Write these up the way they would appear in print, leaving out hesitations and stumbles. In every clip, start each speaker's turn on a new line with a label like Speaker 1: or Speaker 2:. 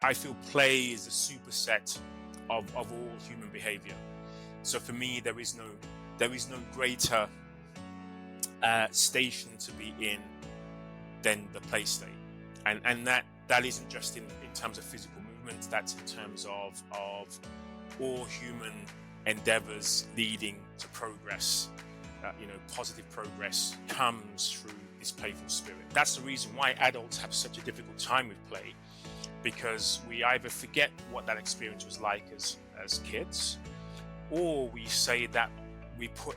Speaker 1: I feel play is a superset of all human behavior. So for me, there is no greater station to be in than the play state, and that isn't just in terms of physical movement. That's in terms of all human endeavors leading to progress. Positive progress comes through this playful spirit. That's the reason why adults have such a difficult time with play, because we either forget what that experience was like as kids, or we say that we put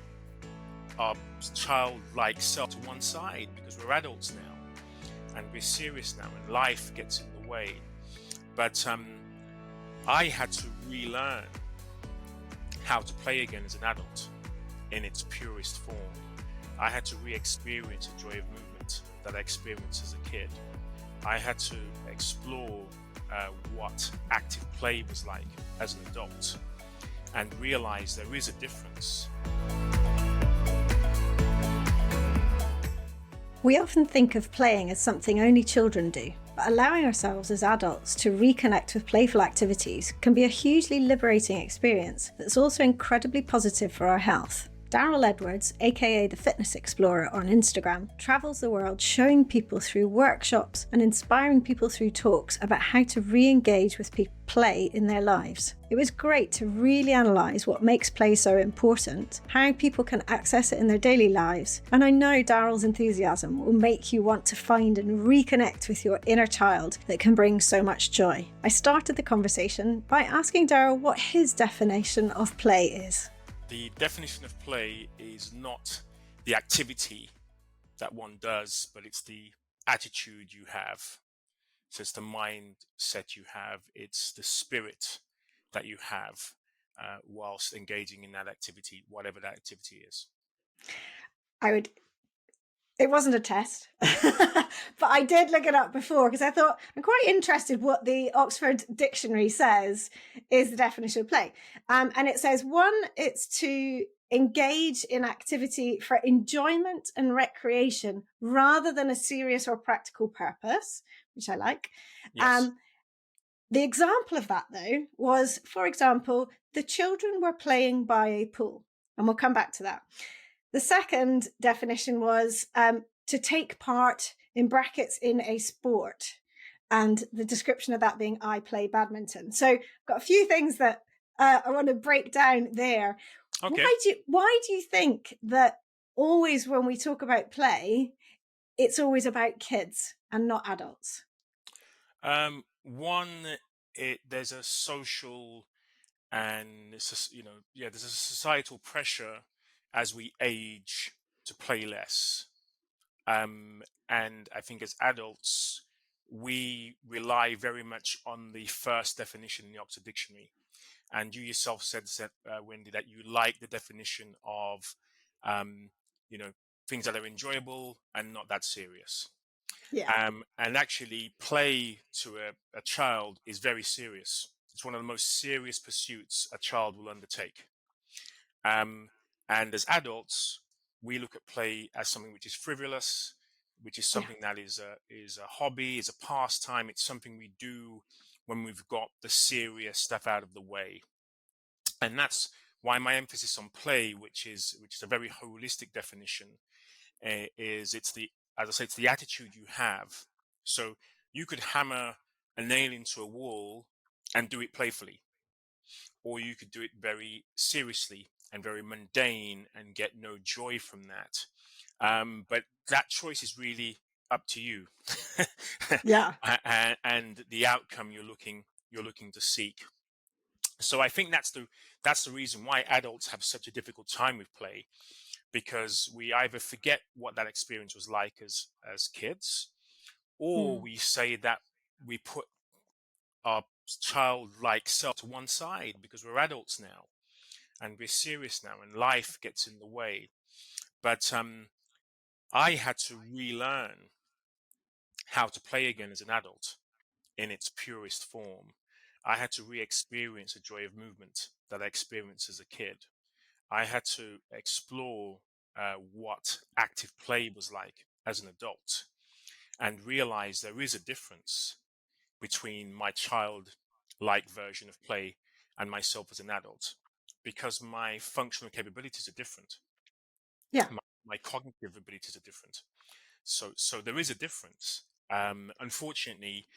Speaker 1: our childlike self to one side because we're adults now and we're serious now and life gets in the way. But I had to relearn how to play again as an adult in its purest form. I had to re-experience the joy of movement that I experienced as a kid. I had to explore what active play was like as an adult and realize there is a difference.
Speaker 2: We often think of playing as something only children do, but allowing ourselves as adults to reconnect with playful activities can be a hugely liberating experience that's also incredibly positive for our health. Darryl Edwards, aka the Fitness Explorer on Instagram, travels the world showing people through workshops and inspiring people through talks about how to re-engage with play in their lives. It was great to really analyse what makes play so important, how people can access it in their daily lives, and I know Darryl's enthusiasm will make you want to find and reconnect with your inner child that can bring so much joy. I started the conversation by asking Darryl what his definition of play is.
Speaker 1: The definition of play is not the activity that one does, but it's the attitude you have. So it's the mindset you have, it's the spirit that you have whilst engaging in that activity, whatever that activity is.
Speaker 2: It wasn't a test, but I did look it up before because I thought I'm quite interested what the Oxford Dictionary says is the definition of play. And it says, one, it's to engage in activity for enjoyment and recreation rather than a serious or practical purpose, which I like.
Speaker 1: Yes.
Speaker 2: The example of that, though, was, for example, the children were playing by a pool, and we'll come back to that. The second definition was to take part, in brackets, in a sport, and the description of that being I play badminton. So I've got a few things that I want to break down there.
Speaker 1: Okay.
Speaker 2: Why do you think that always when we talk about play, it's always about kids and not adults?
Speaker 1: One, there's a social and there's a societal pressure as we age to play less. And I think as adults, we rely very much on the first definition in the Oxford Dictionary. And you yourself said, Wendy, that you like the definition of, things that are enjoyable and not that serious.
Speaker 2: Yeah.
Speaker 1: And actually, play to a child is very serious. It's one of the most serious pursuits a child will undertake. And as adults, we look at play as something which is frivolous, which is something that is a hobby, is a pastime. It's something we do when we've got the serious stuff out of the way. And that's why my emphasis on play, which is a very holistic definition, is it's the attitude you have. So you could hammer a nail into a wall and do it playfully, or you could do it very seriously and very mundane and get no joy from that. But that choice is really up to you.
Speaker 2: Yeah.
Speaker 1: and the outcome you're looking to seek. So I think that's the reason why adults have such a difficult time with play, because we either forget what that experience was like as kids, or we say that we put our childlike self to one side because we're adults now and we're serious now and life gets in the way. But I had to relearn how to play again as an adult in its purest form. I had to re-experience the joy of movement that I experienced as a kid. I had to explore what active play was like as an adult and realize there is a difference. between my child-like version of play and myself as an adult, because my functional capabilities are different.
Speaker 2: Yeah.
Speaker 1: My cognitive abilities are different. So there is a difference. Unfortunately,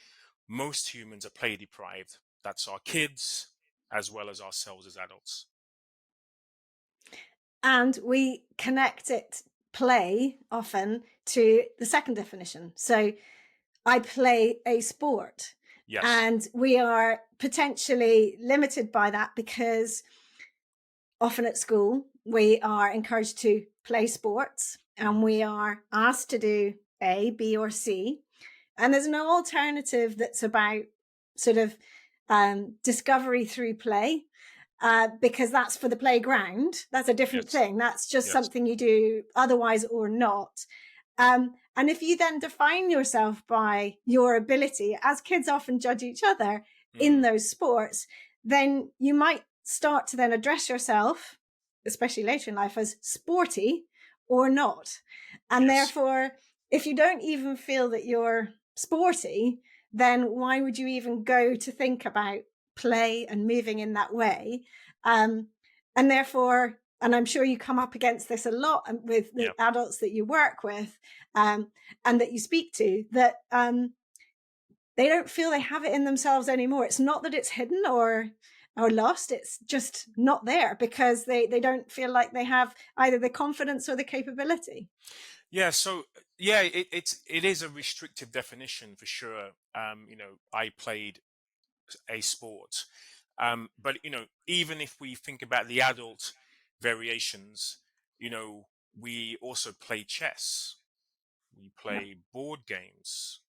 Speaker 1: most humans are play deprived. That's our kids as well as ourselves as adults.
Speaker 2: And we connect it, play, often to the second definition. So I play a sport.
Speaker 1: Yes.
Speaker 2: And we are potentially limited by that because often at school we are encouraged to play sports and we are asked to do A, B, or C. And there's no alternative that's about sort of discovery through play. Because that's for the playground. That's a different
Speaker 1: Yes.
Speaker 2: thing. That's just
Speaker 1: Yes.
Speaker 2: something you do otherwise or not. And if you then define yourself by your ability, as kids often judge each other in those sports, then you might start to then address yourself, especially later in life, as sporty or not. And
Speaker 1: Yes.
Speaker 2: therefore, if you don't even feel that you're sporty, then why would you even go to think about play and moving in that way? And therefore, and I'm sure you come up against this a lot with the adults that you work with and that you speak to, that they don't feel they have it in themselves anymore. It's not that it's hidden or lost. It's just not there because they don't feel like they have either the confidence or the capability.
Speaker 1: Yeah, so yeah, it is a restrictive definition for sure. I played a sport, but even if we think about the adult variations, we also play chess, we
Speaker 2: Yeah.
Speaker 1: play board games,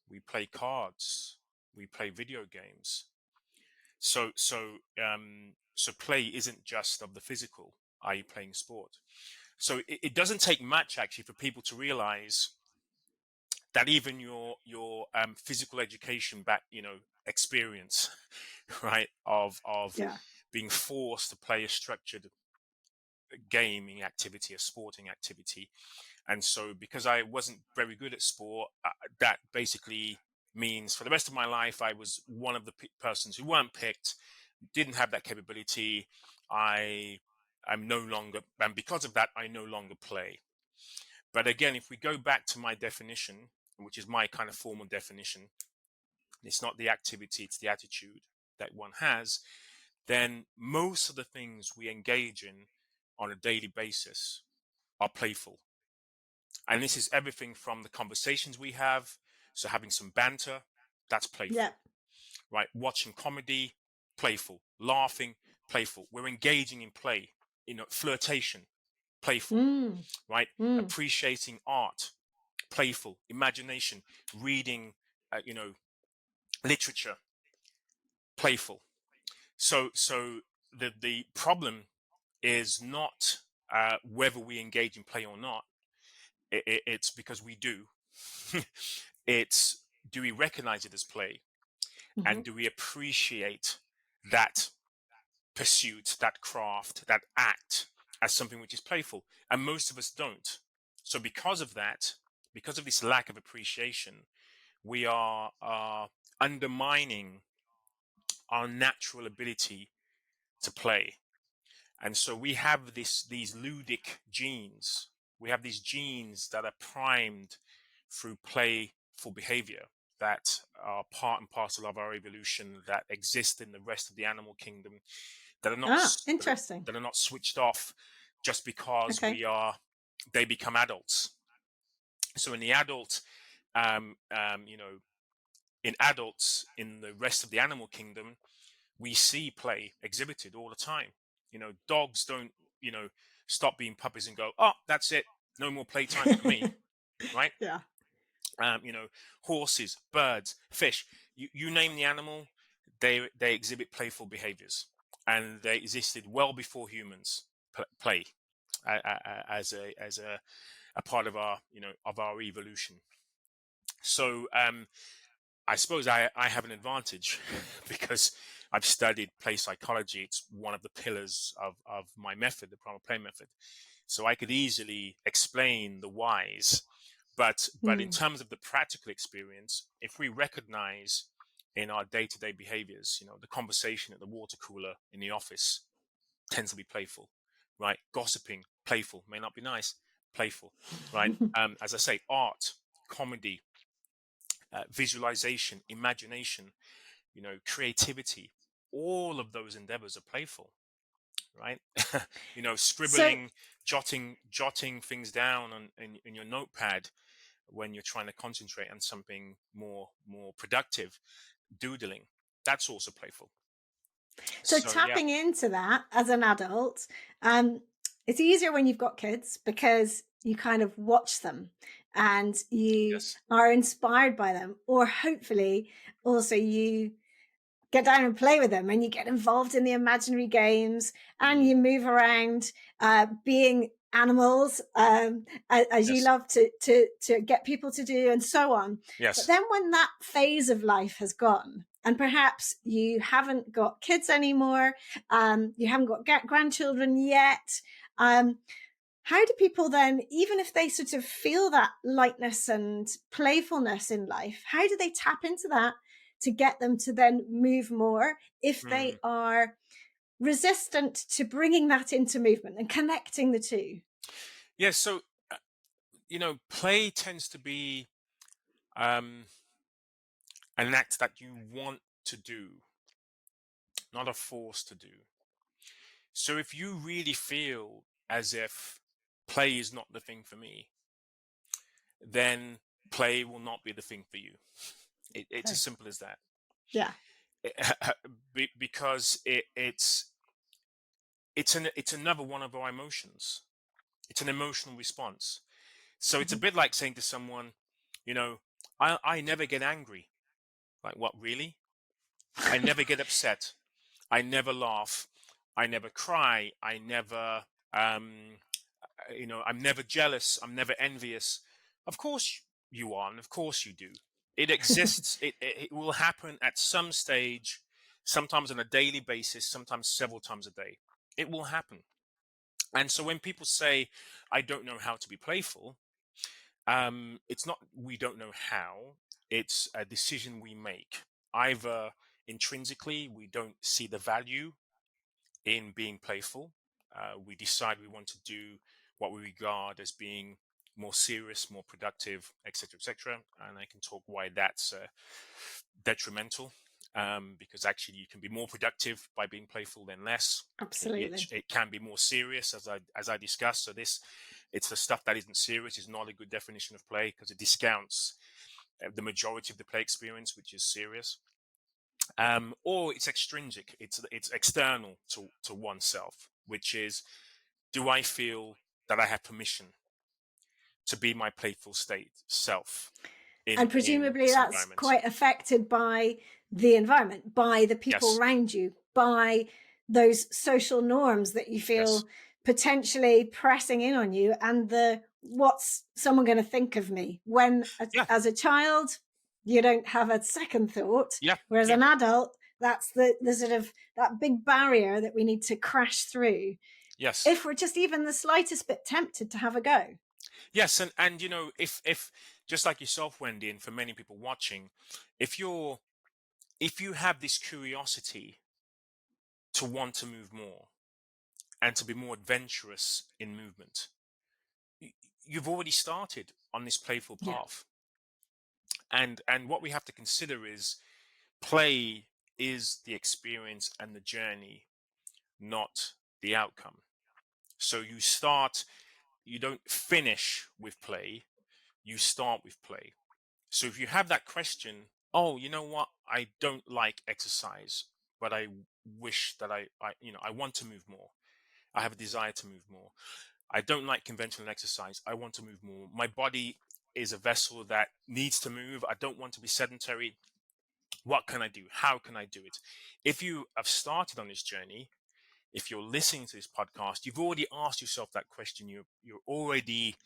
Speaker 1: we play cards, we play video games. So play isn't just of the physical, i.e., playing sport. So it doesn't take much actually for people to realize that even your physical education back experience right of
Speaker 2: Yeah.
Speaker 1: being forced to play a structured gaming activity, a sporting activity. And so because I wasn't very good at sport, that basically means for the rest of my life I was one of the persons who weren't picked, didn't have that capability. I'm no longer, and because of that I no longer play. But again, if we go back to my definition, which is my kind of formal definition, it's not the activity, it's the attitude that one has, then most of the things we engage in on a daily basis are playful. And this is everything from the conversations we have. So having some banter, that's
Speaker 2: Yeah.
Speaker 1: playful, right? Watching comedy, playful. Laughing, playful. We're engaging in play, flirtation, playful,
Speaker 2: Mm.
Speaker 1: right?
Speaker 2: Mm.
Speaker 1: Appreciating art, playful. Imagination, reading, literature, playful. So the problem is not whether we engage in play or not. It's because we do. It's, do we recognize it as play,
Speaker 2: Mm-hmm.
Speaker 1: and do we appreciate that pursuit, that craft, that act as something which is playful? And most of us don't. So because of that, because of this lack of appreciation, we are undermining our natural ability to play. And so we have these ludic genes. We have these genes that are primed through playful behavior, that are part and parcel of our evolution, that exist in the rest of the animal kingdom, that are not
Speaker 2: Interesting.
Speaker 1: that are not switched off just because
Speaker 2: Okay.
Speaker 1: they become adults. So in the adult, um, um, you know, in adults in the rest of the animal kingdom, we see play exhibited all the time. Dogs don't, stop being puppies and go, oh, that's it, no more playtime for me, right?
Speaker 2: Yeah.
Speaker 1: um, you know, Horses, birds, fish, you name the animal, they exhibit playful behaviors, and they existed well before humans play as a part of our evolution. So I suppose I have an advantage because I've studied play psychology. It's one of the pillars of my method, the Primal Play Method. So I could easily explain the whys. But in
Speaker 2: Mm.
Speaker 1: terms of the practical experience, if we recognize in our day-to-day behaviors. The conversation at the water cooler in the office tends to be playful, right? Gossiping, playful, may not be nice, playful, right? As I say, art, comedy, visualization, imagination, creativity, all of those endeavors are playful, right?
Speaker 2: So,
Speaker 1: Scribbling, jotting things down in your notepad when you're trying to concentrate on something more productive, doodling, that's also playful.
Speaker 2: so
Speaker 1: So yeah.
Speaker 2: tapping into that as an adult, it's easier when you've got kids because you kind of watch them and you
Speaker 1: Yes.
Speaker 2: are inspired by them, or hopefully also you get down and play with them and you get involved in the imaginary games and
Speaker 1: Mm,
Speaker 2: you move around being animals, as you
Speaker 1: yes.
Speaker 2: love to get people to do, and so on. But
Speaker 1: Yes.
Speaker 2: then when that phase of life has gone and perhaps you haven't got kids anymore, you haven't got grandchildren yet, how do people then, even if they sort of feel that lightness and playfulness in life, how do they tap into that to get them to then move more if they
Speaker 1: Mm.
Speaker 2: are resistant to bringing that into movement and connecting the two?
Speaker 1: Yeah. So, play tends to be um, an act that you want to do, not a force to do. So if you really feel as if play is not the thing for me, then play will not be the thing for you. It's as
Speaker 2: Okay.
Speaker 1: simple as that.
Speaker 2: Yeah,
Speaker 1: Because it's another one of our emotions. It's an emotional response. So it's a
Speaker 2: mhm.
Speaker 1: bit like saying to someone, you know, I never get angry. Like, what, really? I never get upset. I never laugh. I never cry. I never, I'm never jealous. I'm never envious. Of course you are, and of course you do. It exists. It will happen at some stage, sometimes on a daily basis, sometimes several times a day. It will happen. And so when people say, I don't know how to be playful, it's not we don't know how, it's a decision we make. Either intrinsically, we don't see the value in being playful. We decide we want to do what we regard as being more serious, more productive, etc., etc. And I can talk why that's detrimental, because actually you can be more productive by being playful than less.
Speaker 2: Absolutely.
Speaker 1: It can be more serious, as I discussed. So it's the stuff that isn't serious is not a good definition of play because it discounts the majority of the play experience, which is serious. Or it's extrinsic. It's external to oneself, which is, do I feel that I have permission to be my playful state self
Speaker 2: And
Speaker 1: in
Speaker 2: presumably
Speaker 1: this
Speaker 2: that's
Speaker 1: environment?
Speaker 2: quite affected by the environment, by the people
Speaker 1: Yes.
Speaker 2: around you, by those social norms that you
Speaker 1: Yes.
Speaker 2: feel potentially pressing in on you, and the what's someone going to think of me when
Speaker 1: Yeah.
Speaker 2: as a child you don't have a second thought,
Speaker 1: Yeah.
Speaker 2: whereas
Speaker 1: Yeah.
Speaker 2: an adult, that's the sort of that big barrier that we need to crash through
Speaker 1: Yes.
Speaker 2: if we're just even the slightest bit tempted to have a go.
Speaker 1: Yes. And if just like yourself, Wendy, and for many people watching, if you have this curiosity to want to move more and to be more adventurous in movement, y- you've already started on this playful
Speaker 2: Yeah.
Speaker 1: path. And what we have to consider is play is the experience and the journey, not the outcome. So you don't finish with play, you start with play. So if you have that question, oh, you know what, I don't like exercise, but I wish that I want to move more. I have a desire to move more. I don't like conventional exercise. I want to move more. My body is a vessel that needs to move. I don't want to be sedentary. What can I do? How can I do it? If you have started on this journey, if you're listening to this podcast, you've already asked yourself that question. You're already,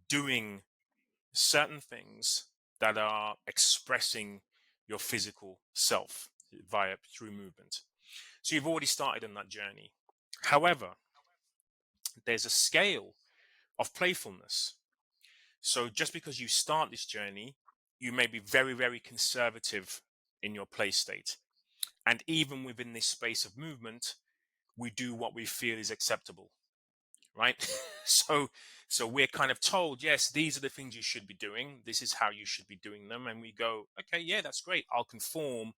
Speaker 1: doing certain things that are expressing your physical self through movement. So you've already started on that journey. However, there's a scale of playfulness. So just because you start this journey, you may be very, very conservative in your play state. And even within this space of movement, we do what we feel is acceptable, right? so we're kind of told, yes, these are the things you should be doing. This is how you should be doing them. And we go, okay, yeah, that's great. I'll conform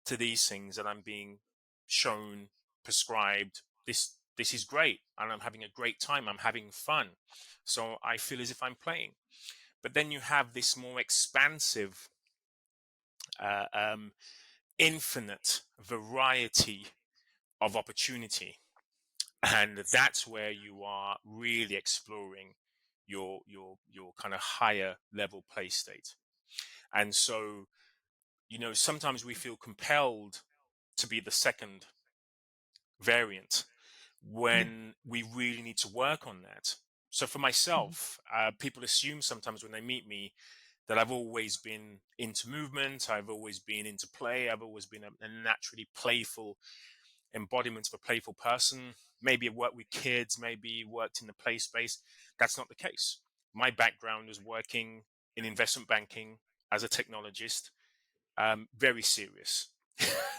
Speaker 1: to these things that I'm being shown, prescribed. This is great, and I'm having a great time. I'm having fun. So I feel as if I'm playing. But then you have this more expansive, uh, um, infinite variety of opportunity, and that's where you are really exploring your kind of higher level play state. And so, sometimes we feel compelled to be the second variant
Speaker 2: Yeah.
Speaker 1: when we really need to work on that. So for
Speaker 2: Mhm.
Speaker 1: myself, people assume sometimes when they meet me that I've always been into movement, I've always been into play, I've always been a naturally playful embodiment of a playful person. Maybe I've worked with kids, maybe worked in the play space. That's not the case. My background was working in investment banking as a technologist, very serious,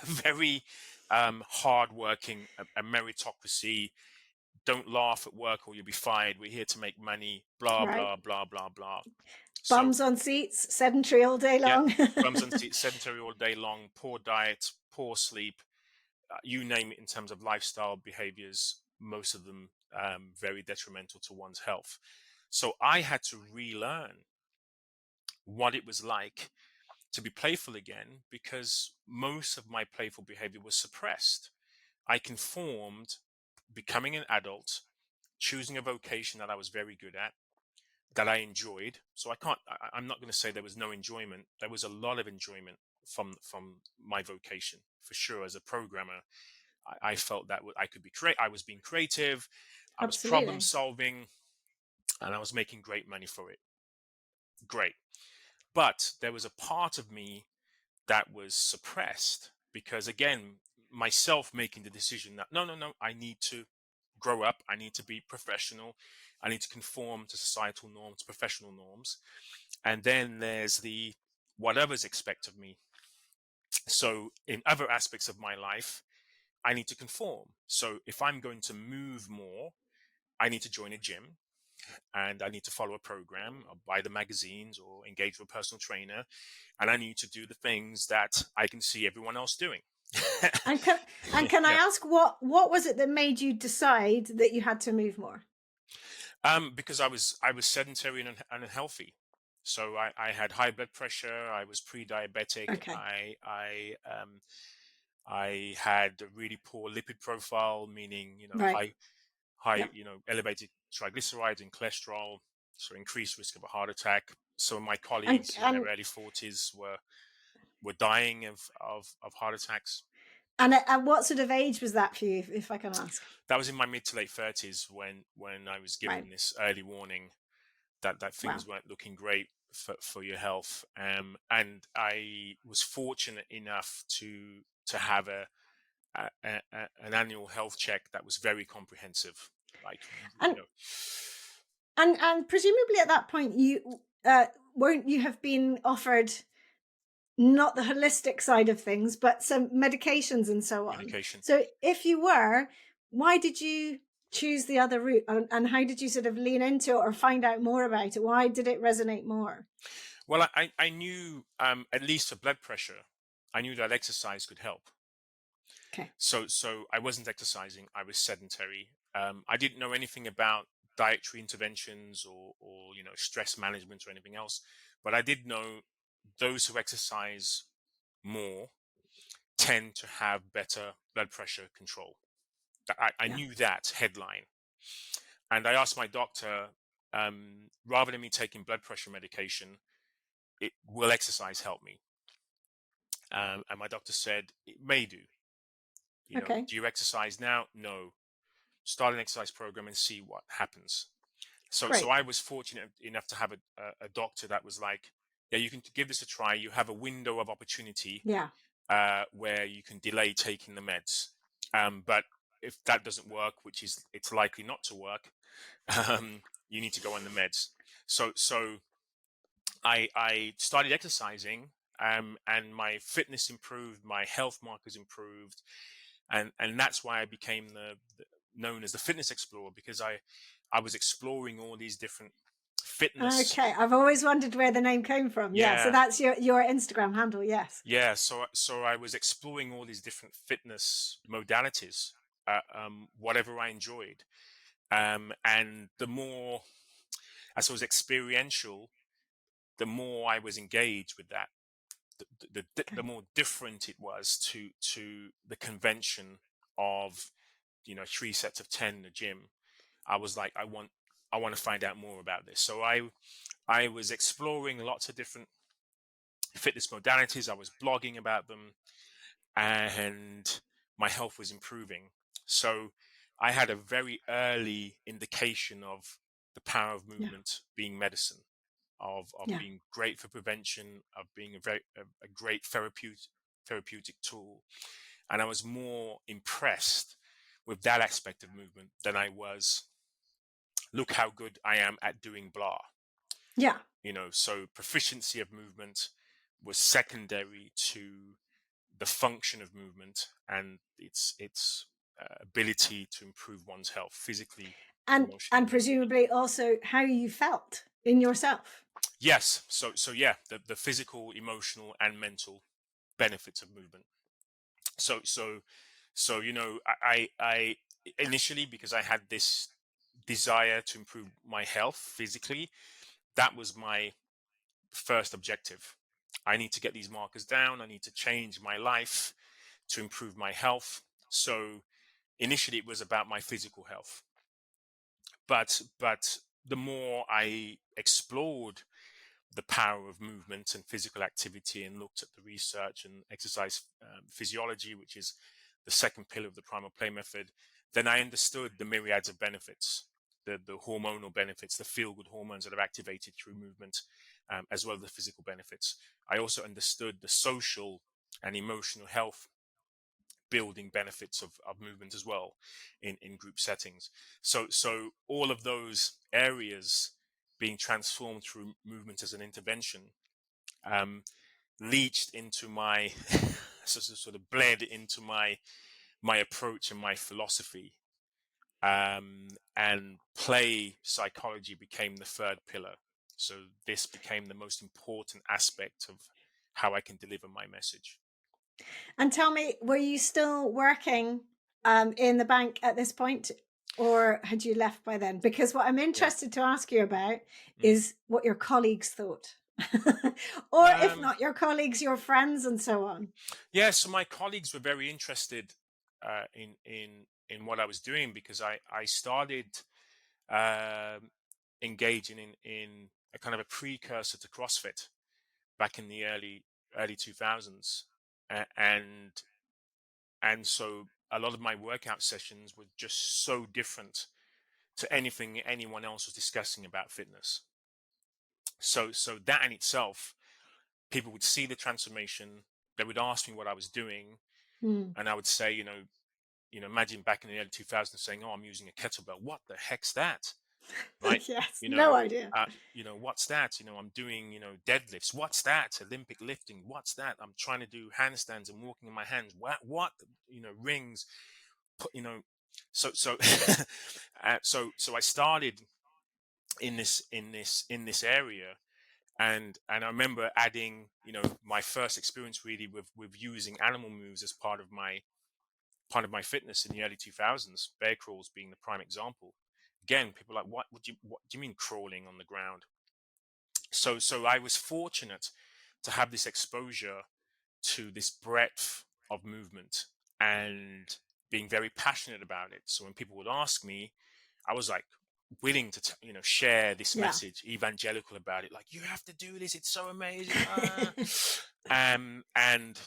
Speaker 1: very hardworking, a meritocracy. Don't laugh at work or you'll be fired. We're here to make money, blah,
Speaker 2: Right.
Speaker 1: blah, blah, blah, blah. So,
Speaker 2: Bums on seats, sedentary all day
Speaker 1: yeah,
Speaker 2: long.
Speaker 1: bums and seats, sedentary all day long, poor diet, poor sleep, you name it in terms of lifestyle behaviors, most of them very detrimental to one's health. So I had to relearn what it was like to be playful again because most of my playful behavior was suppressed. I conformed, becoming an adult, choosing a vocation that I was very good at, that I enjoyed. So I'm not going to say there was no enjoyment. There was a lot of enjoyment from my vocation for sure. As a programmer, I felt that I could be I was being creative, I was problem
Speaker 2: Absolutely.
Speaker 1: solving, and I was making great money for it. Great. But there was a part of me that was suppressed because, again, myself making the decision that no, I need to grow up, I need to be professional, I need to conform to societal norms, professional norms. And then there's the what others expect of me. So in other aspects of my life, I need to conform. So if I'm going to move more, I need to join a gym and I need to follow a program or buy the magazines or engage with a personal trainer. And I need to do the things that I can see everyone else doing.
Speaker 2: And can I
Speaker 1: Yeah.
Speaker 2: ask what was it that made you decide that you had to move more?
Speaker 1: Because I was sedentary and unhealthy. So I had high blood pressure. I was pre-diabetic.
Speaker 2: Okay.
Speaker 1: I had a really poor lipid profile, meaning
Speaker 2: Right.
Speaker 1: high
Speaker 2: Yep.
Speaker 1: elevated triglycerides and cholesterol, so increased risk of a heart attack. So my
Speaker 2: And
Speaker 1: colleagues in their
Speaker 2: and
Speaker 1: early 40s were dying of heart attacks.
Speaker 2: and at what sort of age was that for you, if I can ask?
Speaker 1: That was in my mid to late 30s when I was
Speaker 2: Right.
Speaker 1: given this early warning that
Speaker 2: Wow.
Speaker 1: things weren't looking great for your health. And I was fortunate enough to have an annual health check that was very comprehensive. Like, you
Speaker 2: And
Speaker 1: know,
Speaker 2: and presumably at that point you won't you have been offered not the holistic side of things, but some medications and so on.
Speaker 1: medication.
Speaker 2: So if you were, why did you choose the other route, and how did you sort of lean into it or find out more about it? Why did it resonate more?
Speaker 1: Well, I knew, at least for blood pressure, I knew that exercise could help.
Speaker 2: Okay.
Speaker 1: So I wasn't exercising. I was sedentary. I didn't know anything about dietary interventions or stress management or anything else, but I did know those who exercise more tend to have better blood pressure control. I
Speaker 2: Yeah.
Speaker 1: knew that headline, and I asked my doctor, rather than me taking blood pressure medication, will exercise help me? And my doctor said it may do.
Speaker 2: Okay.
Speaker 1: Do you exercise now? No. Start an exercise program and see what happens. So
Speaker 2: Great.
Speaker 1: I was fortunate enough to have a doctor that was like, yeah, you can give this a try. You have a window of opportunity
Speaker 2: Yeah.
Speaker 1: where you can delay taking the meds. But if that doesn't work, which is it's likely not to work, you need to go on the meds. So I started exercising, and my fitness improved, my health markers improved, and that's why I became known as the fitness explorer, because I was exploring all these different fitness.
Speaker 2: Okay, I've always wondered where the name came from. Yeah, so
Speaker 1: Yeah,
Speaker 2: that's your Instagram handle. Yes.
Speaker 1: yeah. So I was exploring all these different fitness modalities, whatever I enjoyed, and the more as I was experiential, the more I was engaged with that, the
Speaker 2: Okay.
Speaker 1: more different it was to the convention of 3 sets of 10 in the gym. I was like, I want to find out more about this. So I was exploring lots of different fitness modalities. I was blogging about them, and my health was improving. So I had a very early indication of the power of
Speaker 2: Yeah.
Speaker 1: movement being medicine, of
Speaker 2: Yeah.
Speaker 1: being great for prevention, of being a great therapeutic tool. And I was more impressed with that aspect of movement than I was, look how good I am at doing blah.
Speaker 2: Yeah.
Speaker 1: So proficiency of movement was secondary to the function of movement and its ability to improve one's health physically, emotionally,
Speaker 2: And
Speaker 1: and mentally.
Speaker 2: presumably also how you felt in yourself.
Speaker 1: Yes. So yeah, the physical, emotional, and mental benefits of movement. So I initially, because I had this desire to improve my health physically, that was my first objective. I need to get these markers down. I need to change my life to improve my health. So initially it was about my physical health, but the more I explored the power of movement and physical activity and looked at the research and exercise physiology, which is the second pillar of the Primal Play Method, then I understood the myriads of benefits, the hormonal benefits, the feel-good hormones that are activated through movement, as well as the physical benefits. I also understood the social and emotional health building benefits of movement as well in group settings. So all of those areas being transformed through movement as an intervention um, leached into my sort of bled into my approach and my philosophy, and play psychology became the third pillar. So this became the most important aspect of how I can deliver my message.
Speaker 2: And tell me, were you still working in the bank at this point, or had you left by then? Because what I'm
Speaker 1: Yeah.
Speaker 2: interested to ask you about
Speaker 1: Mm.
Speaker 2: is what your colleagues thought. Or if
Speaker 1: Um,
Speaker 2: not your colleagues, your friends and so on.
Speaker 1: yeah, so my colleagues were very interested in what I was doing, because I started um, engaging in a kind of a precursor to CrossFit back in the early 2000s, and so a lot of my workout sessions were just so different to anything anyone else was discussing about fitness. So that in itself, people would see the transformation. They would ask me what I was doing,
Speaker 2: Hmm.
Speaker 1: and I would say, imagine back in the early 2000s saying, "Oh, I'm using a kettlebell. What the heck's that?" Right?
Speaker 2: Yes,
Speaker 1: You
Speaker 2: no
Speaker 1: know,
Speaker 2: idea.
Speaker 1: what's that? I'm doing, deadlifts. What's that? Olympic lifting. What's that? I'm trying to do handstands and walking in my hands. What? Rings. Put, so so I started in this area, and I remember adding, my first experience really with using animal moves as part of my fitness in the early 2000s, bear crawls being the prime example. Again, people are like, what do you mean crawling on the ground? So I was fortunate to have this exposure to this breadth of movement and being very passionate about it. So when people would ask me, I was like willing to share this
Speaker 2: Yeah.
Speaker 1: message, evangelical about it, like, you have to do this, it's so amazing. And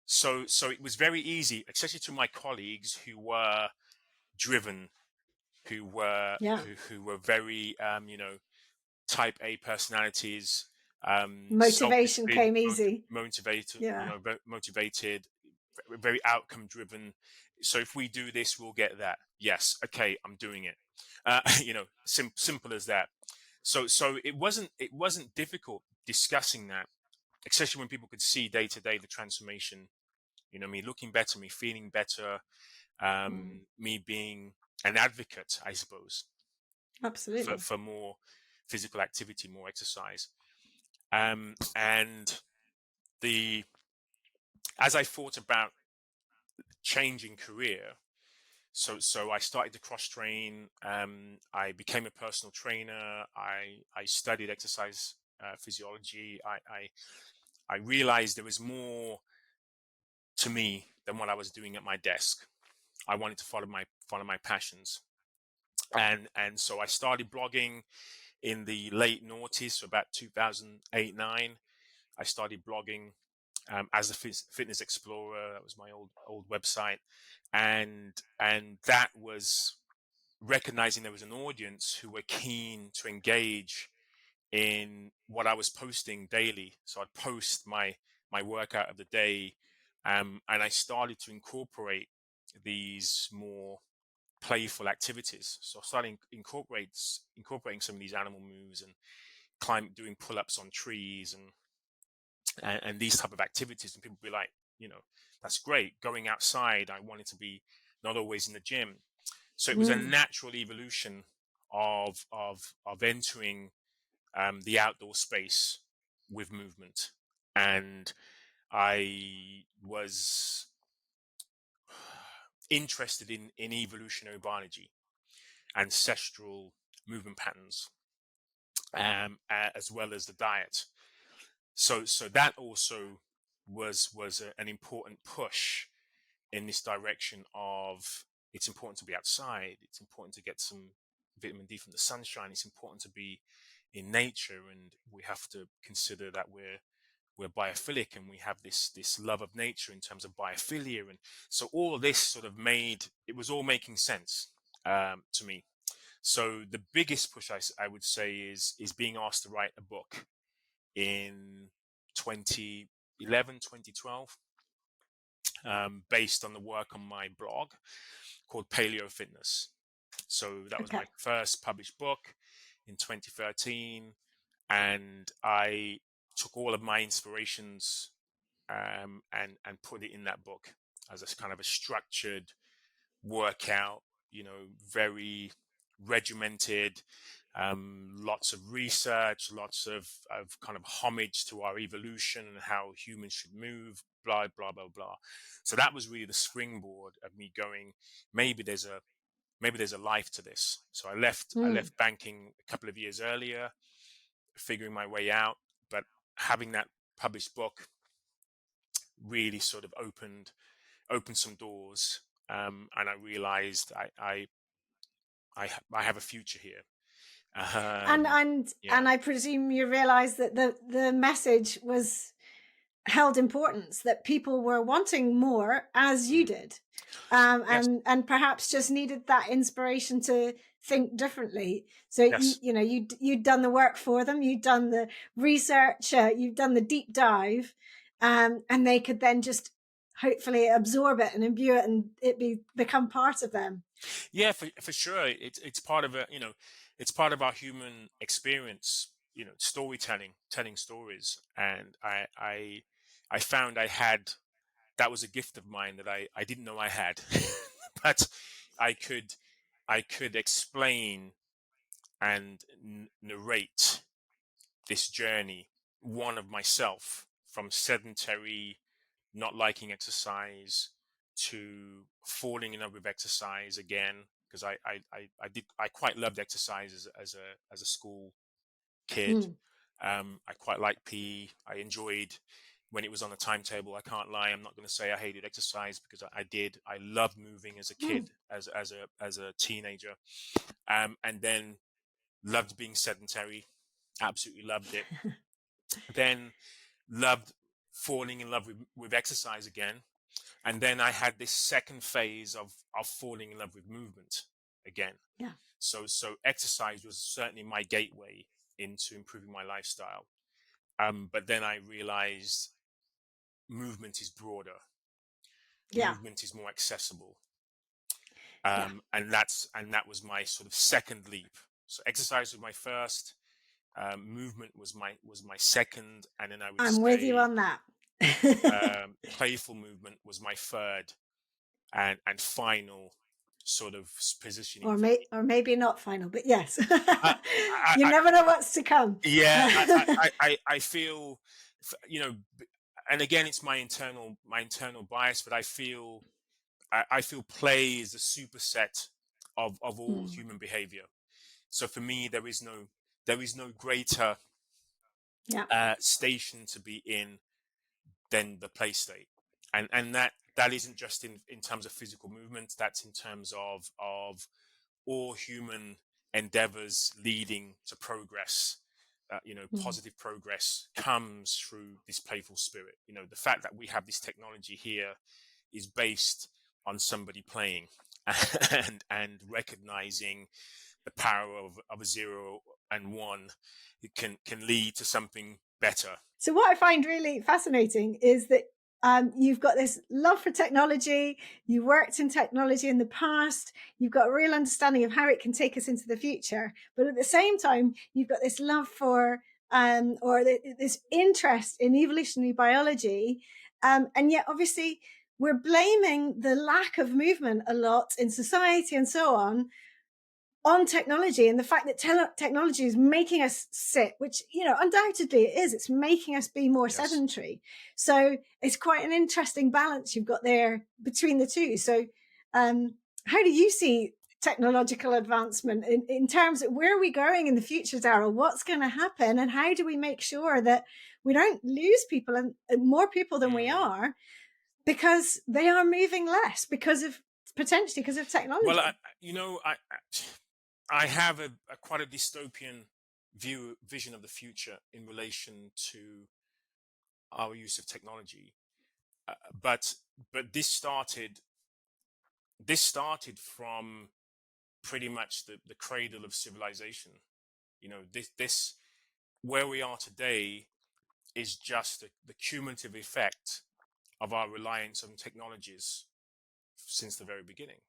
Speaker 1: so it was very easy, especially to my colleagues who were driven, who were
Speaker 2: Yeah.
Speaker 1: who were very type A personalities,
Speaker 2: Motivation
Speaker 1: self-disciplined,
Speaker 2: came easy.
Speaker 1: motivated,
Speaker 2: Yeah.
Speaker 1: motivated, very outcome driven. So if we do this, we'll get that. Yes, okay, I'm doing it. Simple as that. So it wasn't difficult discussing that especially when people could see day to day the transformation, me looking better, me feeling better, me being an advocate, I suppose,
Speaker 2: Absolutely.
Speaker 1: for more physical activity, more exercise. And as I thought about changing career, so I started to cross train. I became a personal trainer. I studied exercise physiology. I realized there was more to me than what I was doing at my desk. I wanted to follow my passions, and so I started blogging in the late noughties, so about 2008-9. I started blogging as a fitness explorer. That was my old website, and that was recognizing there was an audience who were keen to engage in what I was posting daily. So I'd post my workout of the day, and I started to incorporate these more playful activities. So I started incorporating some of these animal moves and doing pull-ups on trees and these type of activities. And people be like, that's great. Going outside, I wanted to be not always in the gym. So it was a natural evolution of entering the outdoor space with movement. And I was interested in evolutionary biology, ancestral movement patterns, as well as the diet. So that also was an important push in this direction of, it's important to be outside. It's important to get some vitamin D from the sunshine. It's important to be in nature, and we have to consider that we're biophilic, and we have this love of nature in terms of biophilia. And so all of this sort of it was all making sense to me. So the biggest push I would say is being asked to write a book in 2011, 2012, based on the work on my blog called Paleo Fitness. So that was
Speaker 2: Okay.
Speaker 1: my first published book in 2013. And I took all of my inspirations and put it in that book as a kind of a structured workout, very regimented, lots of research, lots of kind of homage to our evolution and how humans should move, blah, blah, blah, blah. So that was really the springboard of me going, maybe there's a life to this. So I left banking a couple of years earlier, figuring my way out, but having that published book really sort of opened some doors, and I realized I have a future here.
Speaker 2: And
Speaker 1: Yeah.
Speaker 2: I presume you realized that the message was held importance, that people were wanting more as you did,
Speaker 1: Yes.
Speaker 2: and perhaps just needed that inspiration to think differently. So
Speaker 1: Yes.
Speaker 2: you'd done the work for them, you'd done the research, you've done the deep dive, and they could then just hopefully absorb it and imbue it, and become part of them.
Speaker 1: Yeah, for sure. It's part of it's part of our human experience. Storytelling, telling stories, and I found that was a gift of mine that I didn't know I had, but I could explain and narrate this journey, one of myself, from sedentary, not liking exercise, to falling in love with exercise again, because I quite loved exercise as a school kid. I quite liked PE. I enjoyed when it was on the timetable. I can't lie. I'm not going to say I hated exercise, because I did. I loved moving as a kid, as a teenager, and then loved being sedentary. Absolutely loved it. Then loved falling in love with exercise again. And then I had this second phase of falling in love with movement again.
Speaker 2: Yeah.
Speaker 1: So exercise was certainly my gateway into improving my lifestyle. But then I realized movement is broader.
Speaker 2: Yeah.
Speaker 1: Movement is more accessible.
Speaker 2: Yeah.
Speaker 1: And that was my sort of second leap. So exercise was my first. movement was my second, and then I would
Speaker 2: I'm with you
Speaker 1: say
Speaker 2: on that.
Speaker 1: playful movement was my third, and final sort of positioning for me.
Speaker 2: Or maybe not final, but yes.
Speaker 1: I,
Speaker 2: You
Speaker 1: I,
Speaker 2: never know what's to come.
Speaker 1: yeah, I feel, and again, it's my internal bias, but I feel play is a superset of all
Speaker 2: Mm,
Speaker 1: human behavior. So for me, there is no greater
Speaker 2: yeah.
Speaker 1: station to be in than the play state, and that isn't just in terms of physical movement. That's in terms of all human endeavors leading to progress.
Speaker 2: Mm.
Speaker 1: Positive progress comes through this playful spirit. The fact that we have this technology here is based on somebody playing and recognizing the power of a 0 and 1. It can lead to something better.
Speaker 2: So what I find really fascinating is that you've got this love for technology. You worked in technology in the past. You've got a real understanding of how it can take us into the future. But at the same time, you've got this love for this interest in evolutionary biology. And yet, obviously, we're blaming the lack of movement a lot in society and so on technology, and the fact that technology is making us sit, which undoubtedly it is. It's making us be more sedentary. So it's quite an interesting balance you've got there between the two. So how do you see technological advancement in terms of where are we going in the future, Darryl? What's going to happen, and how do we make sure that we don't lose people and more people than we are, because they are moving less potentially because of technology?
Speaker 1: Well, I have quite a dystopian vision of the future in relation to our use of technology, but this started from pretty much the cradle of civilization. This where we are today is just the cumulative effect of our reliance on technologies since the very beginning.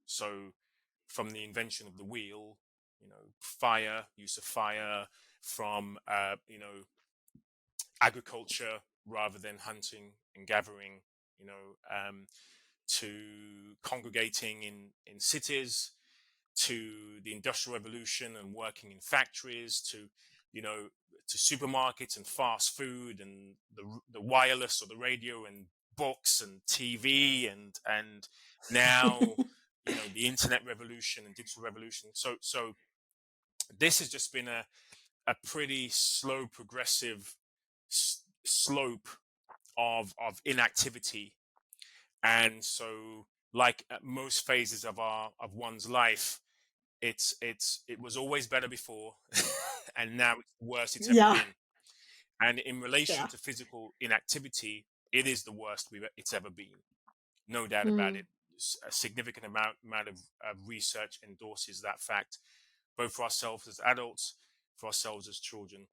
Speaker 1: So from the invention of the wheel, use of fire, from agriculture rather than hunting and gathering, to congregating in cities, to the Industrial Revolution and working in factories, to supermarkets and fast food and the wireless or the radio and books and TV and now the internet revolution and digital revolution. So this has just been a pretty slow progressive slope of inactivity, and so like at most phases of one's life, it was always better before and now it's the worst it's ever been. And in relation to physical inactivity, it is the worst it's ever been, no doubt about it. A significant amount of research endorses that fact, both for ourselves as adults, for ourselves as children.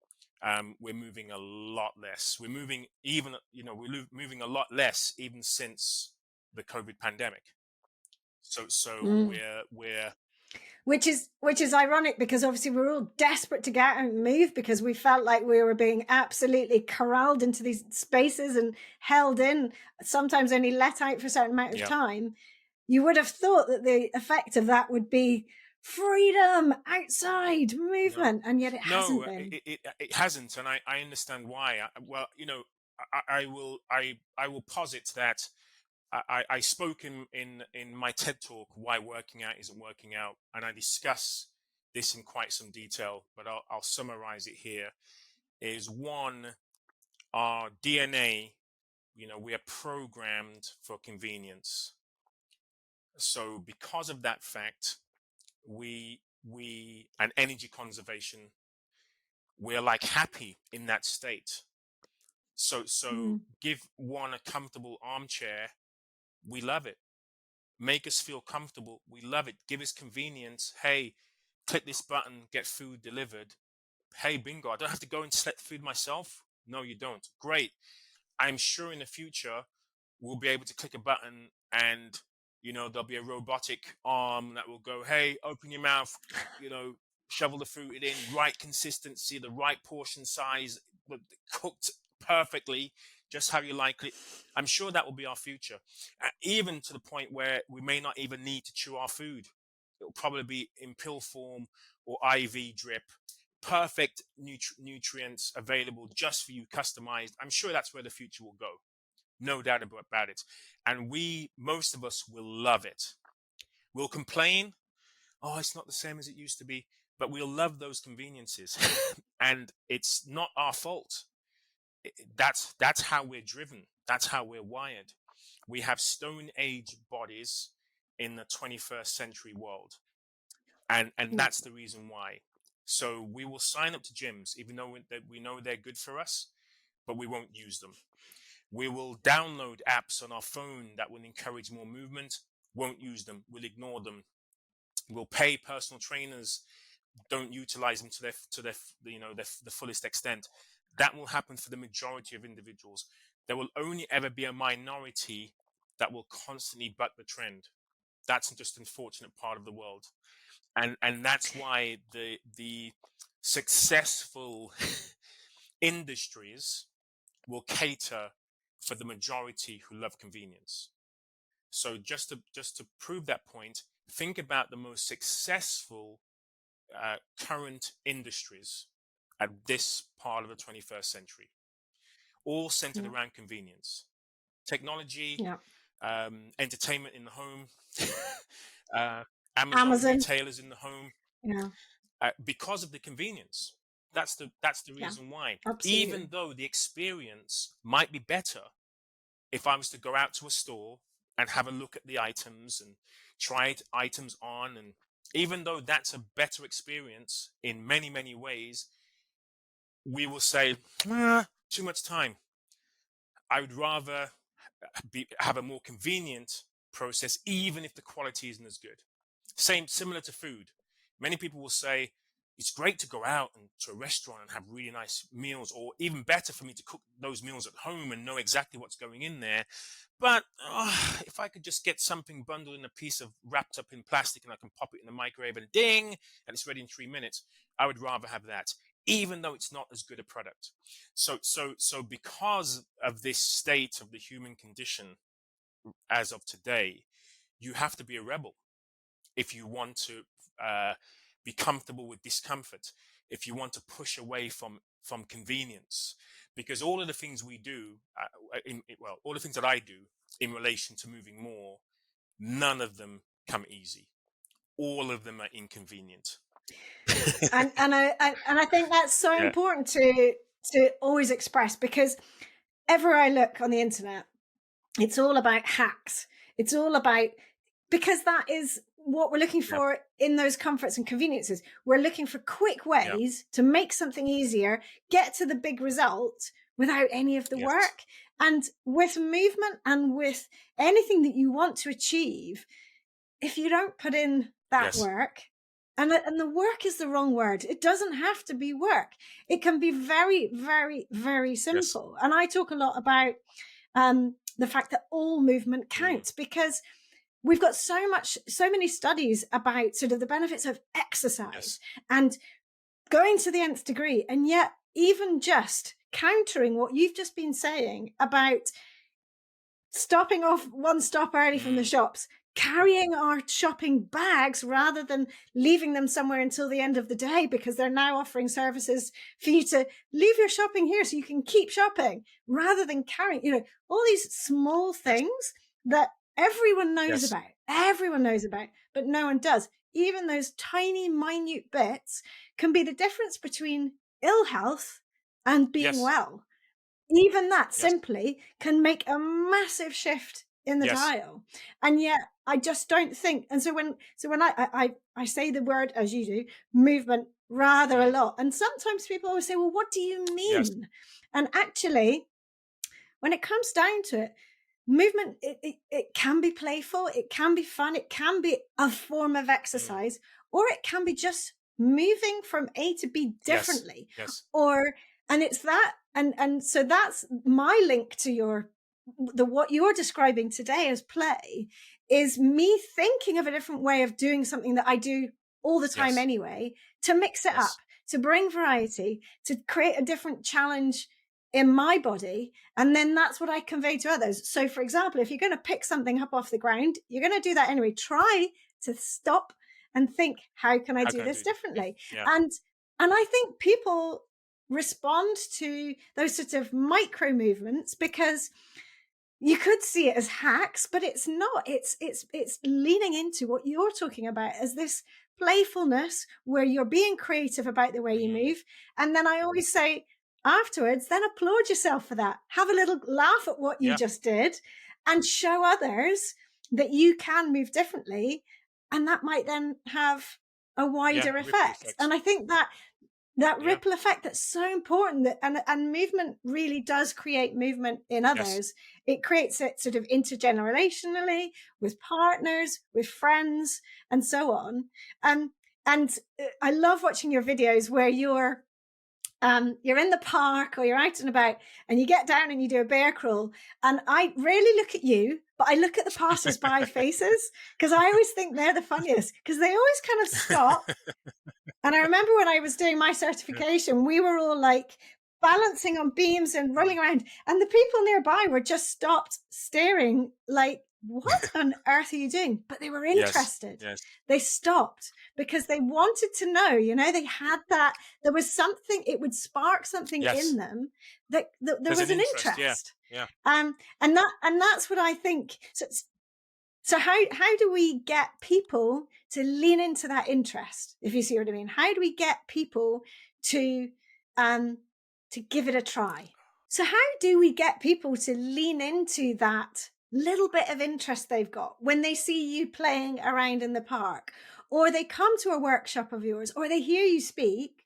Speaker 1: We're moving a lot less. We're moving moving a lot less even since the COVID pandemic. So we're
Speaker 2: which is ironic, because obviously we're all desperate to get out and move, because we felt like we were being absolutely corralled into these spaces and held in, sometimes only let out for a certain amount of time. You would have thought that the effect of that would be freedom, outside movement, and yet it hasn't been.
Speaker 1: It hasn't, and I understand why. I will posit that I spoke in my TED talk why working out isn't working out, and I discuss this in quite some detail, but I'll summarize it here. Is one, our DNA, we are programmed for convenience. So because of that fact, we and energy conservation, we're like happy in that state. So give one a comfortable armchair, we love it. Make us feel comfortable, we love it. Give us convenience. Hey, click this button, get food delivered. Hey, bingo, I don't have to go and select food myself. No, you don't. Great. I'm sure in the future we'll be able to click a button and there'll be a robotic arm that will go, hey, open your mouth, shovel the fruit in, right consistency, the right portion size, cooked perfectly, just how you like it. I'm sure that will be our future, even to the point where we may not even need to chew our food. It will probably be in pill form or IV drip. Perfect nutrients available just for you, customized. I'm sure that's where the future will go. No doubt about it. And most of us will love it. We'll complain, oh, it's not the same as it used to be, but we'll love those conveniences. And it's not our fault. That's how we're driven. That's how we're wired. We have Stone Age bodies in the 21st century world. And that's the reason why. So we will sign up to gyms, even though we know they're good for us, but we won't use them. We will download apps on our phone that will encourage more movement, won't use them, we'll ignore them. We'll pay personal trainers, don't utilize them to the fullest extent. That will happen for the majority of individuals. There will only ever be a minority that will constantly buck the trend. That's just an unfortunate part of the world. And that's why the successful industries will cater for the majority who love convenience. So just to prove that point, think about the most successful current industries at this part of the 21st century, all centered around convenience, technology, entertainment in the home, Amazon retailers in the home, because of the convenience. That's the reason why. Absolutely. Even though the experience might be better if I was to go out to a store and have a look at the items and try items on, and even though that's a better experience in many, many ways, we will say, too much time. I would rather have a more convenient process, even if the quality isn't as good. Similar to food. Many people will say, it's great to go out and to a restaurant and have really nice meals, or even better for me to cook those meals at home and know exactly what's going in there. But if I could just get something bundled in a piece of wrapped up in plastic and I can pop it in the microwave and ding, and it's ready in 3 minutes, I would rather have that, even though it's not as good a product. So because of this state of the human condition as of today, you have to be a rebel if you want to be comfortable with discomfort, if you want to push away from convenience, because all of the things we do, all the things that I do in relation to moving more, none of them come easy. All of them are inconvenient.
Speaker 2: and I think that's so important to always express, because ever I look on the internet, it's all about hacks. It's all about, because that is what we're looking for in those comforts and conveniences. We're looking for quick ways to make something easier, get to the big result without any of the work. And with movement and with anything that you want to achieve, if you don't put in that work, and the work is the wrong word. It doesn't have to be work. It can be very, very, very simple. And I talk a lot about the fact that all movement counts, because we've got so many studies about sort of the benefits of exercise and going to the nth degree. And yet, even just countering what you've just been saying about stopping off one stop early from the shops, carrying our shopping bags rather than leaving them somewhere until the end of the day, because they're now offering services for you to leave your shopping here so you can keep shopping rather than carrying, all these small things that everyone knows about, but no one does. Even those tiny, minute bits can be the difference between ill health and being well. Even that simply can make a massive shift in the dial. And yet I just don't think. And so when I say the word, as you do, movement, rather a lot. And sometimes people always say, well, what do you mean? And actually, when it comes down to it, movement, it can be playful, it can be fun, it can be a form of exercise, or it can be just moving from A to B differently. And it's that, and so that's my link to what you're describing today as play, is me thinking of a different way of doing something that I do all the time
Speaker 1: Yes.
Speaker 2: anyway, to mix it up, to bring variety, to create a different challenge in my body. And then that's what I convey to others. So for example, if you're going to pick something up off the ground, you're going to do that anyway. Try to stop and think, how can I do this differently?
Speaker 1: Yeah.
Speaker 2: And I think people respond to those sorts of micro movements because you could see it as hacks, but it's not. It's leaning into what you're talking about as this playfulness where you're being creative about the way you move. And then I always say afterwards, then applaud yourself for that. Have a little laugh at what you just did and show others that you can move differently. And that might then have a wider effect. And I think that ripple effect, that's so important, that and movement really does create movement in others. It creates it sort of intergenerationally with partners, with friends, and so on. And I love watching your videos where you're in the park or you're out and about and you get down and you do a bear crawl. And I rarely look at you, but I look at the passers-by faces, because I always think they're the funniest, because they always kind of stop. And I remember when I was doing my certification, we were all like balancing on beams and rolling around, and the people nearby were just stopped staring like, what on earth are you doing? But they were interested. They stopped because they wanted to know, they had that, there was something, it would spark something in them that there was an interest. And that's what I think. So how do we get people to lean into that interest, if you see what I mean? How do we get people to give it a try? So how do we get people to lean into that little bit of interest they've got when they see you playing around in the park, or they come to a workshop of yours, or they hear you speak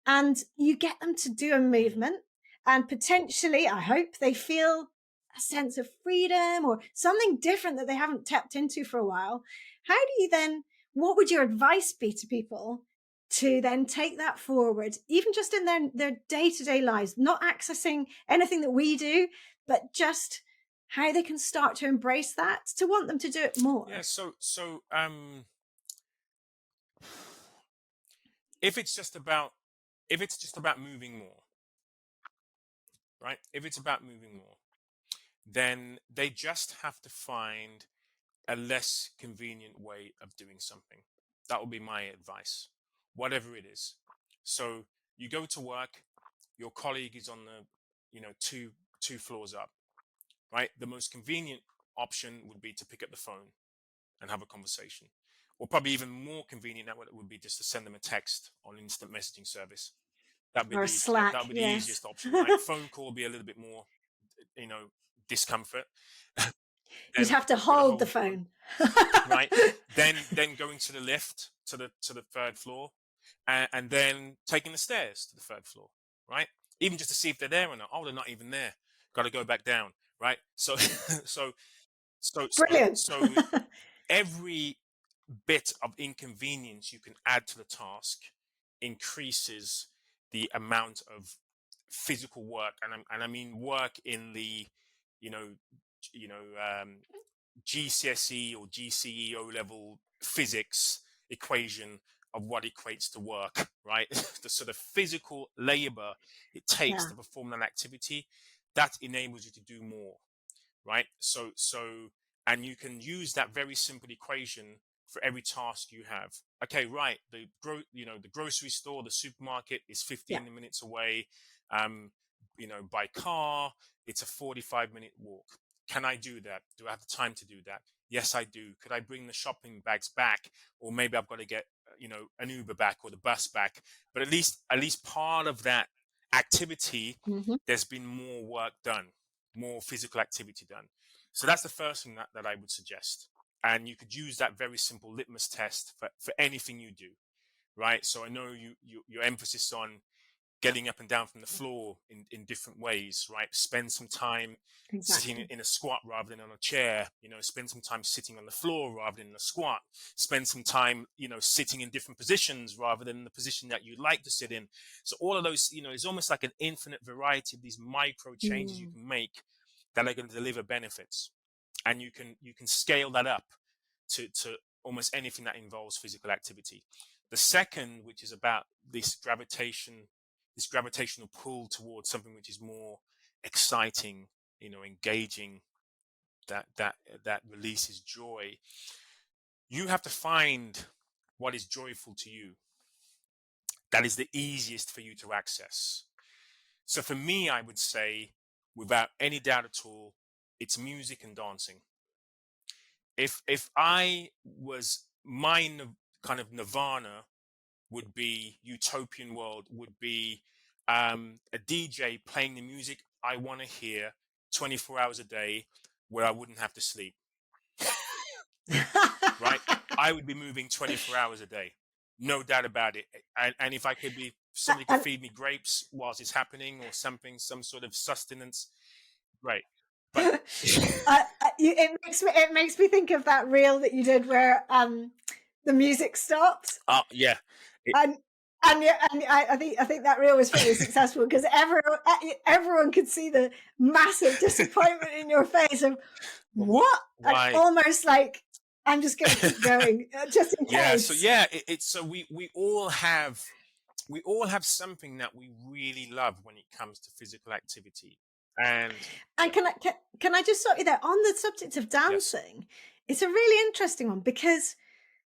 Speaker 2: and you get them to do a movement, and potentially, I hope, they feel a sense of freedom or something different that they haven't tapped into for a while? How do you then, what would your advice be to people to then take that forward, even just in their day-to-day lives, not accessing anything that we do, but just how they can start to embrace that, to want them to do it more?
Speaker 1: So if it's just about moving more, right? If it's about moving more, then they just have to find a less convenient way of doing something. That would be my advice, whatever it is. So you go to work, your colleague is on the, two floors up, right? The most convenient option would be to pick up the phone and have a conversation, or probably even more convenient, that would be just to send them a text on instant messaging service. That'd be
Speaker 2: Slack,
Speaker 1: that would be the easiest option, right? Phone call would be a little bit more, discomfort.
Speaker 2: You'd have to hold the phone.
Speaker 1: Right? Then going to the lift to the third floor, and then taking the stairs to the third floor, right? Even just to see if they're there or not. Oh, they're not even there. Got to go back down, right? So
Speaker 2: Brilliant.
Speaker 1: So every bit of inconvenience you can add to the task increases the amount of physical work, and I mean work in the, GCSE or GCE O level physics equation of what equates to work, right? The sort of physical labor it takes to perform that activity, that enables you to do more, right? So, and you can use that very simple equation for every task you have. Okay, right. The grocery store, the supermarket is 15 minutes away. By car, it's a 45-minute walk. Can I do that? Do I have the time to do that? Yes, I do. Could I bring the shopping bags back? Or maybe I've got to get, an Uber back or the bus back. But at least part of that activity, there's been more work done, more physical activity done. So that's the first thing that I would suggest. And you could use that very simple litmus test for anything you do, right? So I know your emphasis on getting up and down from the floor in different ways, right? Spend some time sitting in a squat rather than on a chair, spend some time sitting on the floor rather than in a squat, spend some time, sitting in different positions rather than the position that you'd like to sit in. So all of those, it's almost like an infinite variety of these micro changes you can make that are going to deliver benefits. And you can scale that up to almost anything that involves physical activity. The second, which is about this gravitational pull towards something which is more exciting, engaging, that releases joy. You have to find what is joyful to you. That is the easiest for you to access. So for me, I would say, without any doubt at all, it's music and dancing. If I was kind of nirvana would be utopian world, would be a DJ playing the music I want to hear 24 hours a day, where I wouldn't have to sleep. Right? I would be moving 24 hours a day, no doubt about it. And if I could be somebody could feed me grapes whilst it's happening, or something, some sort of sustenance, great. But
Speaker 2: it makes me think of that reel that you did where the music stops.
Speaker 1: Yeah.
Speaker 2: And I think that reel was pretty successful, because everyone could see the massive disappointment in your face of what?
Speaker 1: Why?
Speaker 2: Almost like, I'm just going to keep going just in case.
Speaker 1: So we all have something that we really love when it comes to physical activity. And
Speaker 2: can I just stop you there on the subject of dancing? Yes. It's a really interesting one, because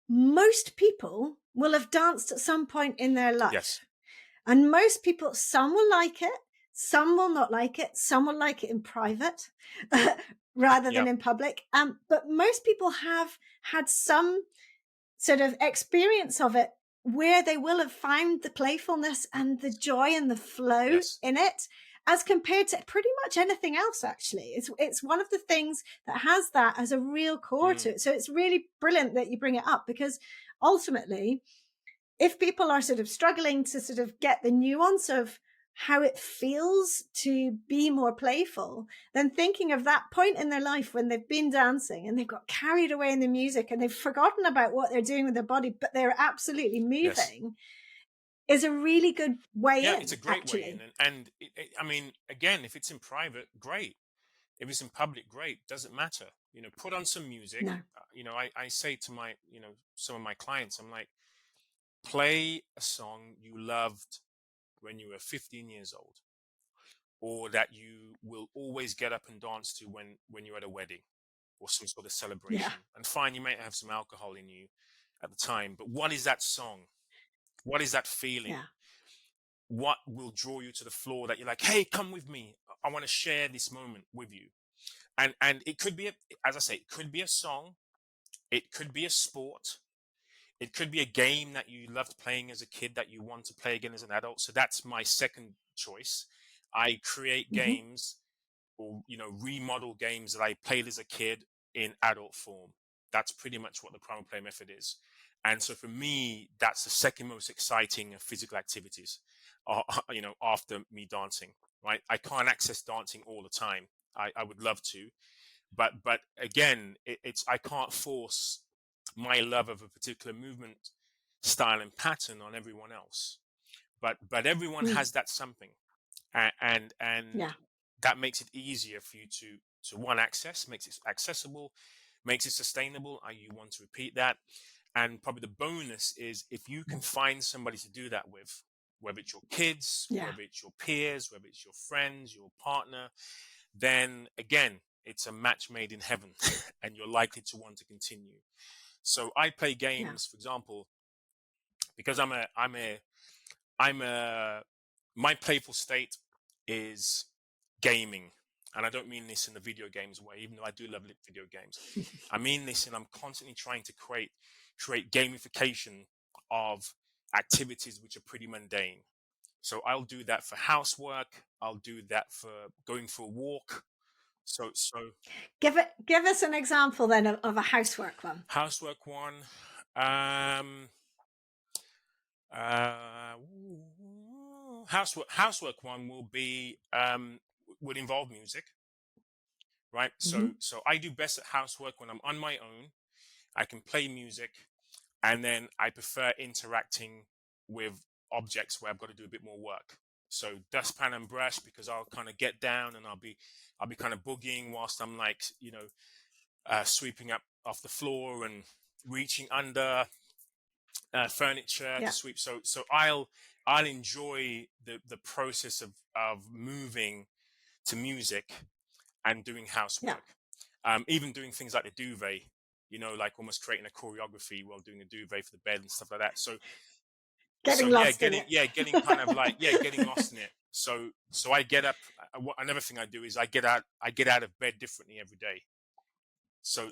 Speaker 2: most people will have danced at some point in their life.
Speaker 1: Yes.
Speaker 2: And most people, some will like it, some will not like it, some will like it in private rather than in public. But most people have had some sort of experience of it where they will have found the playfulness and the joy and the flow in it, as compared to pretty much anything else. Actually, it's one of the things that has that as a real core to it. So it's really brilliant that you bring it up, because ultimately, if people are sort of struggling to sort of get the nuance of how it feels to be more playful, then thinking of that point in their life when they've been dancing and they've got carried away in the music and they've forgotten about what they're doing with their body, but they're absolutely moving, is a really good way in.
Speaker 1: Yeah, it's a great way in. And I mean, again, if it's in private, great. If it's in public, great. Doesn't matter. Put on some music.
Speaker 2: No.
Speaker 1: I say to my, some of my clients, I'm like, play a song you loved when you were 15 years old, or that you will always get up and dance to when you're at a wedding or some sort of celebration. Yeah. And fine, you might have some alcohol in you at the time, but what is that song? What is that feeling?
Speaker 2: Yeah.
Speaker 1: What will draw you to the floor that you're like, hey, come with me. I want to share this moment with you. And it could be, as I say, it could be a song. It could be a sport. It could be a game that you loved playing as a kid that you want to play again as an adult. So that's my second choice. I create games, or, remodel games that I played as a kid in adult form. That's pretty much what the Primal Play Method is. And so for me, that's the second most exciting of physical activities, after me dancing, right? I can't access dancing all the time. I would love to, but again, I can't force my love of a particular movement style and pattern on everyone else. But everyone has that something, and that makes it easier for you to one, access, makes it accessible, makes it sustainable. You want to repeat that. And probably the bonus is if you can find somebody to do that with, whether it's your kids, whether it's your peers, whether it's your friends, your partner, then again, it's a match made in heaven and you're likely to want to continue. So I play games, for example, because my playful state is gaming. And I don't mean this in the video games way, even though I do love video games. I mean this, and I'm constantly trying to create gamification of activities which are pretty mundane. So I'll do that for housework. I'll do that for going for a walk. So
Speaker 2: give us an example then of a housework one.
Speaker 1: Housework one. Housework one will be would involve music, right? So I do best at housework when I'm on my own. I can play music, and then I prefer interacting with objects where I've got to do a bit more work. So dustpan and brush, because I'll kind of get down and I'll be kind of boogieing whilst I'm like, sweeping up off the floor and reaching under. furniture
Speaker 2: Yeah.
Speaker 1: to sweep. So I'll enjoy the process of moving to music and doing
Speaker 2: Yeah.
Speaker 1: housework. Even doing things like the duvet, like almost creating a choreography while doing a duvet for the bed and stuff like that. So
Speaker 2: Getting
Speaker 1: yeah,
Speaker 2: lost in it.
Speaker 1: getting kind of like getting lost in it. So I get up. Another thing I do is I get out of bed differently every day. So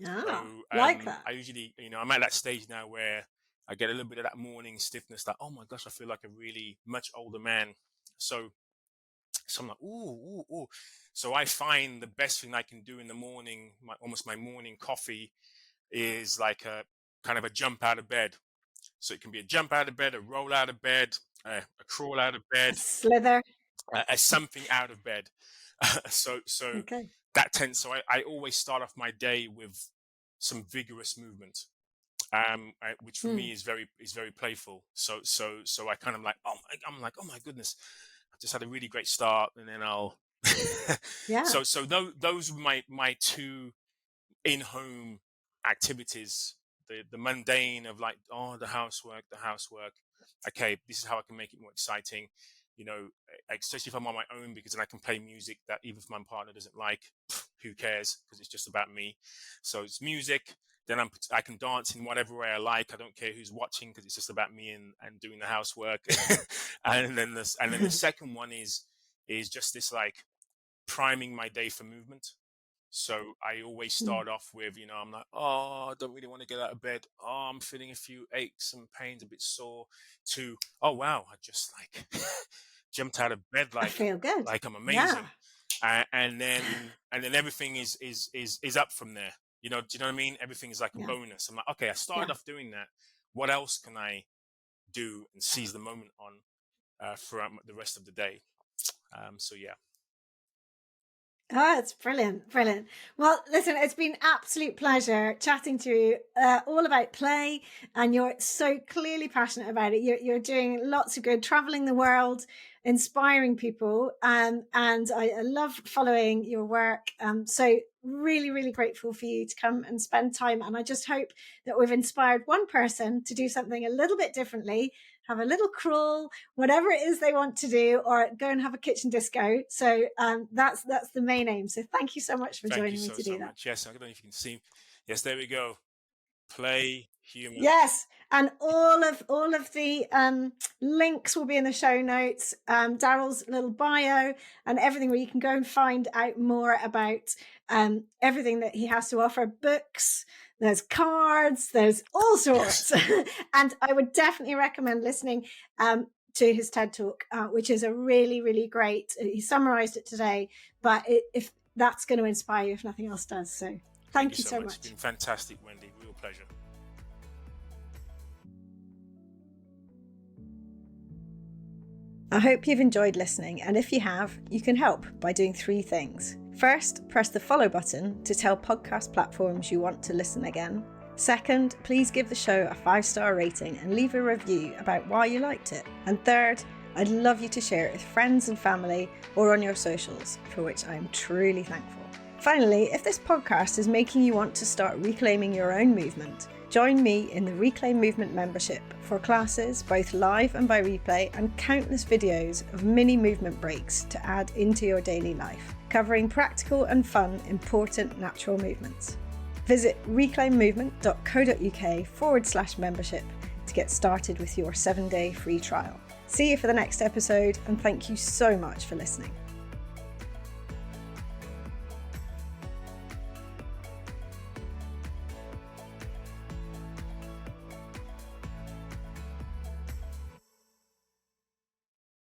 Speaker 2: Like that.
Speaker 1: I usually, I'm at that stage now where I get a little bit of that morning stiffness, like, oh my gosh, I feel like a really much older man. So I'm like, ooh. So I find the best thing I can do in the morning, almost my morning coffee, is like a kind of a jump out of bed. So it can be a jump out of bed, a roll out of bed, a crawl out of
Speaker 2: A
Speaker 1: bed,
Speaker 2: slither.
Speaker 1: a something out of bed. So
Speaker 2: Okay.
Speaker 1: that tends. So I always start off my day with some vigorous movement, which for me is very playful. So I kind of like, I'm like, oh my goodness, I just had a really great start, and then I'll.
Speaker 2: Yeah.
Speaker 1: So those were my two in-home activities. The mundane of like, the housework. Okay, this is how I can make it more exciting, especially if I'm on my own, because then I can play music that even if my partner doesn't like, who cares, because it's just about me. So it's music. Then I can dance in whatever way I like. I don't care who's watching, because it's just about me and doing the housework. and then the second one is just this like priming my day for movement. So I always start off with, I'm like, I don't really want to get out of bed. I'm feeling a few aches and pains, a bit sore. To, oh wow, I just like jumped out of bed
Speaker 2: I feel good.
Speaker 1: like I'm amazing. And then everything is up from there. Do you know what I mean? Everything is like a bonus. I'm like, okay, I started off doing that. What else can I do and seize the moment on throughout the rest of the day? So yeah.
Speaker 2: Oh, it's brilliant. Well, listen, it's been absolute pleasure chatting to you all about play, and you're so clearly passionate about it. You're doing lots of good, traveling the world, inspiring people, and I love following your work. So really, really grateful for you to come and spend time. And I just hope that we've inspired one person to do something a little bit differently, have a little crawl, whatever it is they want to do, or go and have a kitchen disco. So that's the main aim. So thank you so much for joining me to do that.
Speaker 1: Much. Yes, I don't know if you can see. Yes, there we go. Play human.
Speaker 2: Yes, and all of the links will be in the show notes. Darryl's little bio and everything, where you can go and find out more about everything that he has to offer. Books, there's cards, there's all sorts. And I would definitely recommend listening to his TED Talk, which is a really, really great. He summarized it today, but if that's going to inspire you, if nothing else does. So thank you so much.
Speaker 1: It's been fantastic, Wendy. Real pleasure.
Speaker 2: I hope you've enjoyed listening, and if you have, you can help by doing 3 things. First, press the follow button to tell podcast platforms you want to listen again. Second, please give the show a 5-star rating and leave a review about why you liked it. And third, I'd love you to share it with friends and family or on your socials, for which I am truly thankful. Finally, if this podcast is making you want to start reclaiming your own movement, join me in the Reclaim Movement membership for classes, both live and by replay, and countless videos of mini movement breaks to add into your daily life, covering practical and fun, important natural movements. Visit reclaimmovement.co.uk/membership to get started with your 7-day free trial. See you for the next episode, and thank you so much for listening.